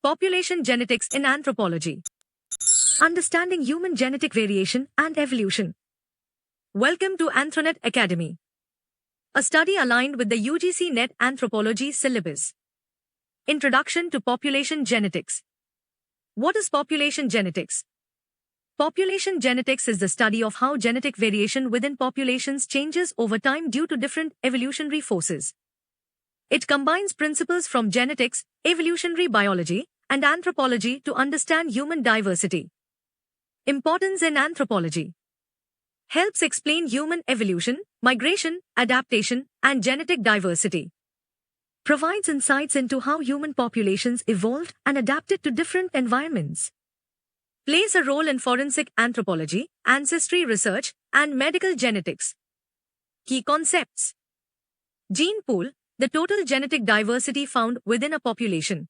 Population genetics in anthropology. Understanding human genetic variation and evolution. Welcome to Anthronet Academy, a study aligned with the UGC NET Anthropology syllabus. Introduction to Population Genetics. What is population genetics? Population genetics is the study of how genetic variation within populations changes over time due to different evolutionary forces. It combines principles from genetics, evolutionary biology, and anthropology to understand human diversity. Importance in anthropology. Helps explain human evolution, migration, adaptation, and genetic diversity. Provides insights into how human populations evolved and adapted to different environments. Plays a role in forensic anthropology, ancestry research, and medical genetics. Key concepts. Gene pool, the total genetic diversity found within a population.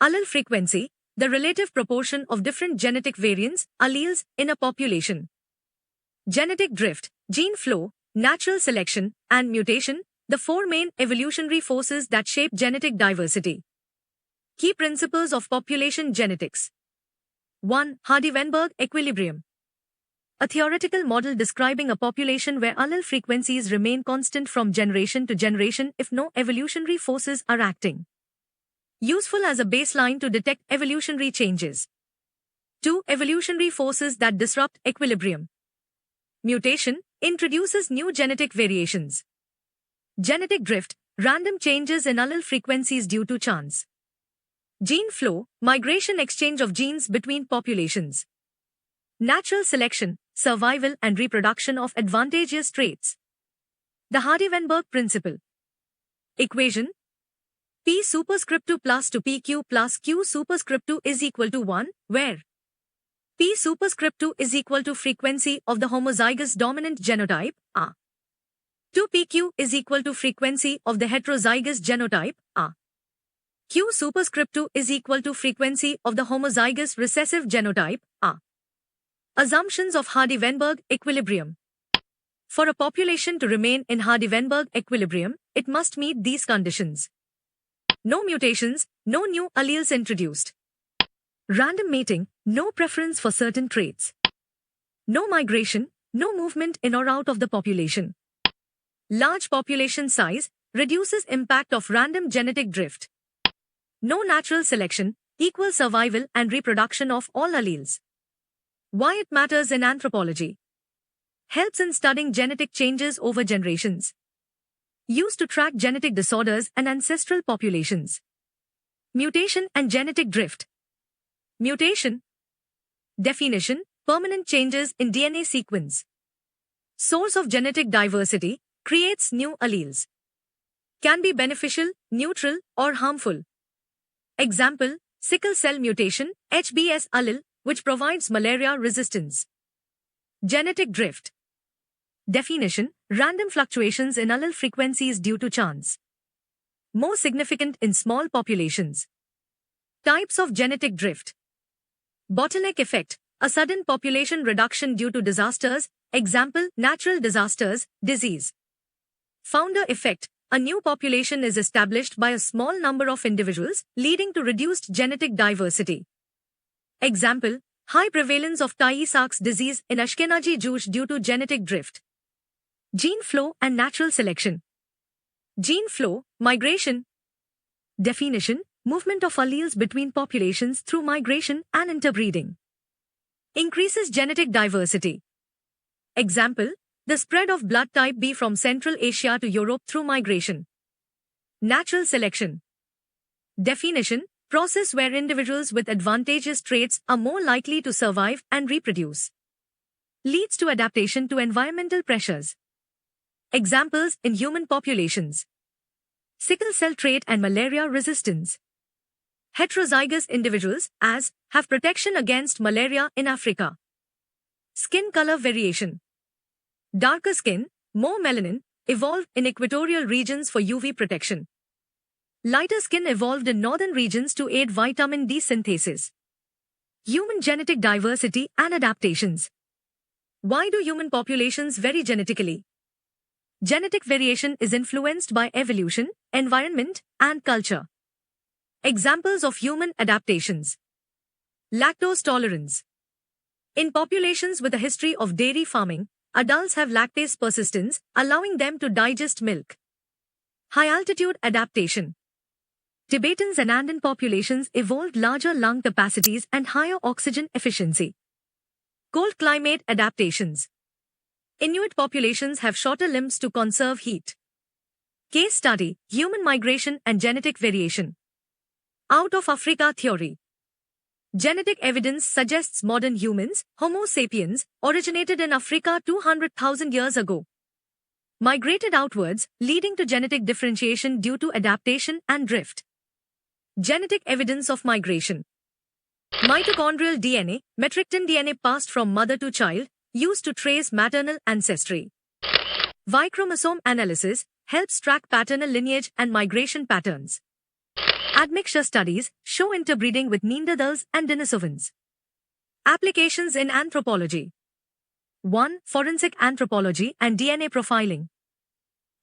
Allele frequency, the relative proportion of different genetic variants, alleles, in a population. Genetic drift, gene flow, natural selection, and mutation, the four main evolutionary forces that shape genetic diversity. Key principles of population genetics. 1. Hardy-Weinberg equilibrium. A theoretical model describing a population where allele frequencies remain constant from generation to generation if no evolutionary forces are acting. Useful as a baseline to detect evolutionary changes. 2. Evolutionary forces that disrupt equilibrium. Mutation introduces new genetic variations. Genetic drift, random changes in allele frequencies due to chance. Gene flow, migration exchange of genes between populations. Natural selection, survival and reproduction of advantageous traits. The Hardy-Weinberg principle. Equation. P superscript 2 plus to PQ plus Q superscript 2 is equal to 1, where P superscript 2 is equal to frequency of the homozygous dominant genotype, A. 2PQ is equal to frequency of the heterozygous genotype, A. Q superscript 2 is equal to frequency of the homozygous recessive genotype, A. Assumptions of Hardy-Weinberg equilibrium. For a population to remain in Hardy-Weinberg equilibrium, it must meet these conditions. No mutations, no new alleles introduced. Random mating, no preference for certain traits. No migration, no movement in or out of the population. Large population size reduces impact of random genetic drift. No natural selection, equal survival and reproduction of all alleles. Why it matters in anthropology. Helps in studying genetic changes over generations. Used to track genetic disorders and ancestral populations. Mutation and genetic drift. Mutation. Definition, permanent changes in DNA sequence. Source of genetic diversity, creates new alleles. Can be beneficial, neutral, or harmful. Example, sickle cell mutation, HBS allele, which provides malaria resistance. Genetic drift. Definition, random fluctuations in allele frequencies due to chance. More significant in small populations. Types of genetic drift. Bottleneck effect, a sudden population reduction due to disasters, example, natural disasters, disease. Founder effect, a new population is established by a small number of individuals, leading to reduced genetic diversity. Example, high prevalence of Tay-Sachs disease in Ashkenazi Jews due to genetic drift. Gene flow and natural selection. Gene flow, migration. Definition, movement of alleles between populations through migration and interbreeding. Increases genetic diversity. Example, the spread of blood type B from Central Asia to Europe through migration. Natural selection. Definition, process where individuals with advantageous traits are more likely to survive and reproduce. Leads to adaptation to environmental pressures. Examples in human populations. Sickle cell trait and malaria resistance. Heterozygous individuals, as, have protection against malaria in Africa. Skin color variation. Darker skin, more melanin, evolved in equatorial regions for UV protection. Lighter skin evolved in northern regions to aid vitamin D synthesis. Human genetic diversity and adaptations. Why do human populations vary genetically? Genetic variation is influenced by evolution, environment, and culture. Examples of human adaptations. Lactose tolerance. In populations with a history of dairy farming, adults have lactase persistence, allowing them to digest milk. High-altitude adaptation. Tibetans and Andean populations evolved larger lung capacities and higher oxygen efficiency. Cold climate adaptations. Inuit populations have shorter limbs to conserve heat. Case study: human migration and genetic variation. Out of Africa theory. Genetic evidence suggests modern humans, Homo sapiens, originated in Africa 200,000 years ago. Migrated outwards, leading to genetic differentiation due to adaptation and drift. Genetic evidence of migration. Mitochondrial DNA, metrictin DNA passed from mother to child, used to trace maternal ancestry. Y chromosome analysis helps track paternal lineage and migration patterns. Admixture studies show interbreeding with Neanderthals and Denisovans. Applications in anthropology. 1. Forensic anthropology and DNA profiling.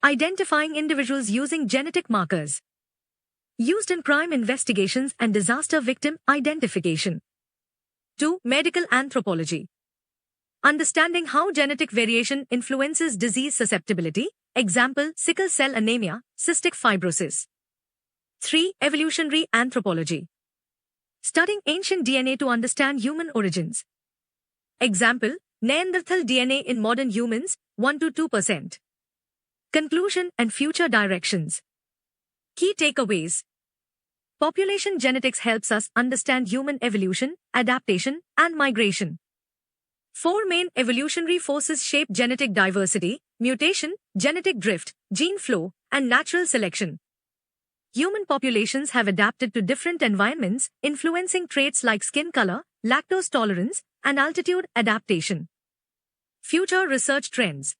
Identifying individuals using genetic markers. Used in crime investigations and disaster victim identification. 2. Medical anthropology. Understanding how genetic variation influences disease susceptibility, example, sickle cell anemia, cystic fibrosis. 3. Evolutionary anthropology. Studying ancient DNA to understand human origins. Example, Neanderthal DNA in modern humans, 1 to 2%. Conclusion and future directions. Key takeaways. Population genetics helps us understand human evolution, adaptation, and migration. 4 main evolutionary forces shape genetic diversity: mutation, genetic drift, gene flow, and natural selection. Human populations have adapted to different environments, influencing traits like skin color, lactose tolerance, and altitude adaptation. Future research trends.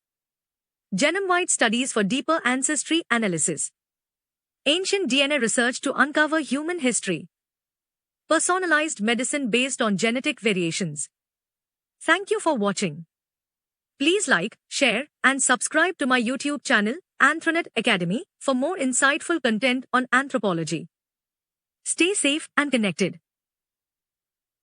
Genome-wide studies for deeper ancestry analysis. Ancient DNA research to uncover human history. Personalized medicine based on genetic variations. Thank you for watching. Please like, share, and subscribe to my YouTube channel, Anthronet Academy, for more insightful content on anthropology. Stay safe and connected.